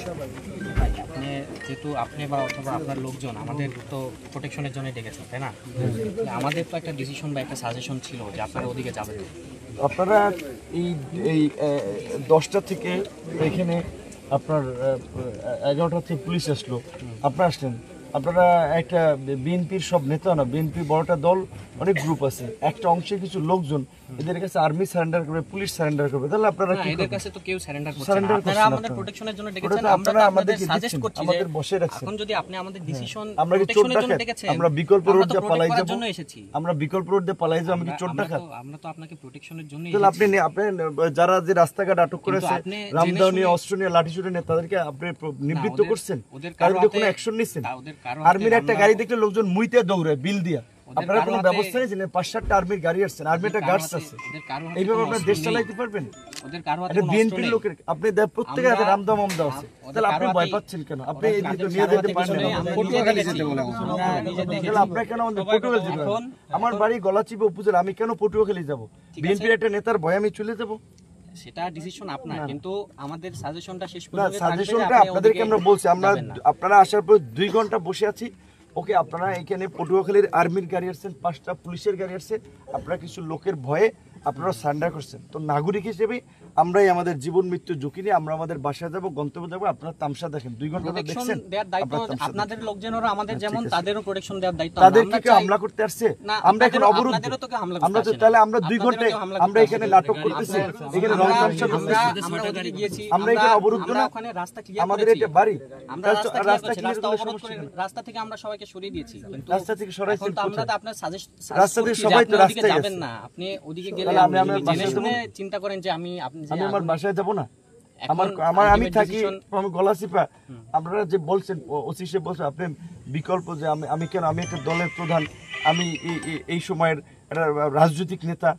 আপনি যেহেতু আপনি বা অথবা আপনার লোকজন আমাদের তো প্রোটেকশনের জন্য ডেকেছেন, তাই না? আমাদের তো একটা ডিসিশন বা একটা সাজেশন ছিল যে আপনারা ওদিকে যাবেন। আপনারা এই এই 10টা থেকে এখানে আপনার 11টা থেকে পুলিশ আসলো, আপনারা আসলেন। আপনারা একটা বিএনপির সব নেতা না, বিএনপি বড়টা দল, অনেক গ্রুপ আছে, একটা অংশের কিছু লোকজন এদের কাছে আর্মি সারেন্ডার করবে, পুলিশ সারেন্ডার করবে, তাহলে আপনারা কি এদের কাছে তো কেউ সারেন্ডার করছে না। সারেন্ডার আপনারা আমাদের প্রোটেকশনের জন্য ডেকেছেন, আমরা আপনাদের সাজেস্ট করছি যে আমাদের বসে রাখছেন। এখন যদি আপনি আমাদের ডিসিশন আমরা কি চোর ডাকাত? আমরা বিকল্প রোড দিয়ে পালাই যাব, জন্য এসেছি। আমরা বিকল্প রোড দিয়ে পালাই যাব, আমি কি চোর ডাকাত? আমরা তো আপনাকে প্রোটেকশনের জন্য তাহলে আপনি যারা যে রাস্তাঘাট আটক করেছে, রামদাও নিয়ে, অস্ত্র নিয়ে, লাঠিসুটি নিয়ে, তাদেরকে আপনি নিবৃত্ত করছেন, তাদের কোনো অ্যাকশন নিচ্ছেন? আর্মির একটা গাড়ি দেখলে লোকজন মুইতে দৌড়ায় বিল দিয়া, আপনারা কোনো ব্যবস্থা নিয়েছেন? 5-7টা আর্মির গাড়ি আসছেন, আর্মি একটা গার্ডস আছে, এইভাবে আপনার দেশ চালাইতে পারবেন? বিএনপির লোকের আপনি প্রত্যেকের হাতে রামদাও মামদাও আছে, তাহলে আপনি ভয় পাচ্ছেন কেন? আপনি এইদিকে নিয়ে যেতে পারেন না, আপনার কেন আমাদের পটুয়াখালী যেতে হবে? আমার বাড়ি গলাচিপা উপজেলা, আমি কেন পটুয়াখালী যাব? বিএনপির একটা নেতার ভয় আমি চলে যাব? সেটা ডিসিশন আপনার, কিন্তু আমাদের সাজেশনটা শেষ না, পর্যন্ত সাজেশনটা আপনাদেরকে আমরা বলছি। আমরা আপনারা আসার পর 2 ঘন্টা বসে আছি, ওকে আপনারা এখানে পটুয়াখালীর আর্মির গাড়ি আসছেন, 5টা পুলিশের গাড়ি আসছে, আপনারা কিছু লোকের ভয়ে আপনারা সারেন্ডার করছেন। তো নাগরিক হিসেবে আমরাই আমাদের জীবন মৃত্যু ঝুঁকি নিয়ে আমরা আমাদের বাসায় যাব, গন্তব্য যাবো। আপনারা তামসা দেখেন, 2 ঘন্টা দেখছেন, আপনাদের লোকজনেরও আমাদের যেমন তাদেরও প্রোটেকশন দেওয়ার দায়িত্ব। তাদেরকে কি হামলা করতে আসছে? আমরা এখানে অবরোধ, আমরা তো তাহলে আমরা 2 ঘন্টা আমরা এখানে নাটক করতেছি, এখানে রং তামসা করতেছি, আমরা এখানে অবরুদ্ধ না, ওখানে রাস্তা ক্লিয়ার আমাদের এটা বাড়ি, আমরা রাস্তা ক্লিয়ার করে রাস্তা থেকে আমরা সবাইকে সরিয়ে দিয়েছি, কিন্তু রাস্তা থেকে সরাইছেন তো আমরা আপনার সাজেস্ট রাস্তা থেকে সবাই তো রাস্তায় যাবেন না, আপনি ওদিকে গেলে জেনে শুনে চিন্তা করেন যে আমি আমার বাসায় যাব না, আমি থাকি গলাচিপা। আপনারা যে বলছেন, ওসি সাহেব বলছেন আপনি বিকল্প, যে আমি কেন, আমি একটা দলের প্রধান, আমি এই সময়ের একটা রাজনৈতিক নেতা,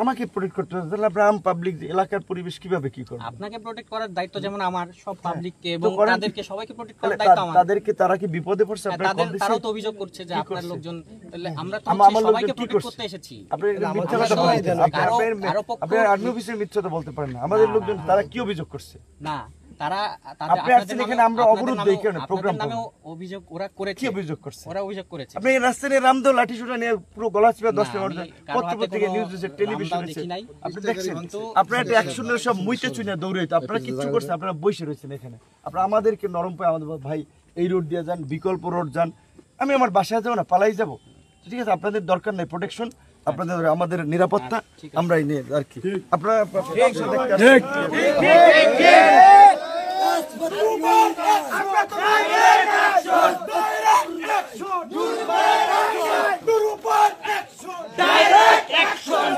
আমাকে প্রোটেক্ট করতে হবে, তাহলে আমরা পাবলিক এলাকার পরিবেশ কিভাবে কি করব? আপনাকে প্রোটেক্ট করার দায়িত্ব যেমন আমার, সব পাবলিককে এবং তাদেরকে সবাইকে প্রোটেক্ট করার দায়িত্ব আমার। তাদেরকে তারা কি বিপদে পড়ছে? তারাও তো অভিযোগ করছে যে আপনার লোকজন, তাহলে আমরা তো সবাইকে প্রোটেক্ট করতে এসেছি। আপনি মিথ্যা কথা বলেন, আপনি আর্মি অফিসের মিথ্যা কথা বলতে পারেন না। আমাদের লোকজন তারা কি অভিযোগ করছে? না, তারা আমরা অবরোধ দেই কেন? প্রোগ্রাম নামে অভিযোগ ওরা করেছে। কি অভিযোগ করছে? ওরা অভিযোগ করেছে আপনি রাস্তায় রামদাও লাঠিসুটা নিয়ে পুরো গলাচিপা 10 মিনিট পত্র-পত্রিকা নিউজ দিয়েছে, টেলিভিশন দিয়েছে, আপনি দেখছেন। আপনারা একটা অ্যাকশনের সব মুইতে চুইনা দৌড়াইতো, আপনারা কিচ্ছু করছেন? আপনারা বসে রয়েছেন এখানে। আপনারা আমাদেরকে নরম পায়, আমাদের ভাই এই রোড দিয়ে যান, বিকল্প রোড যান, আমি আমার বাসায় যাবো না, পালাই যাবো, ঠিক আছে? আপনাদের দরকার নেই প্রোটেকশন, আপনাদের আমাদের নিরাপত্তা আমরাই নিয়ে আর কি। আপনারা Direct action!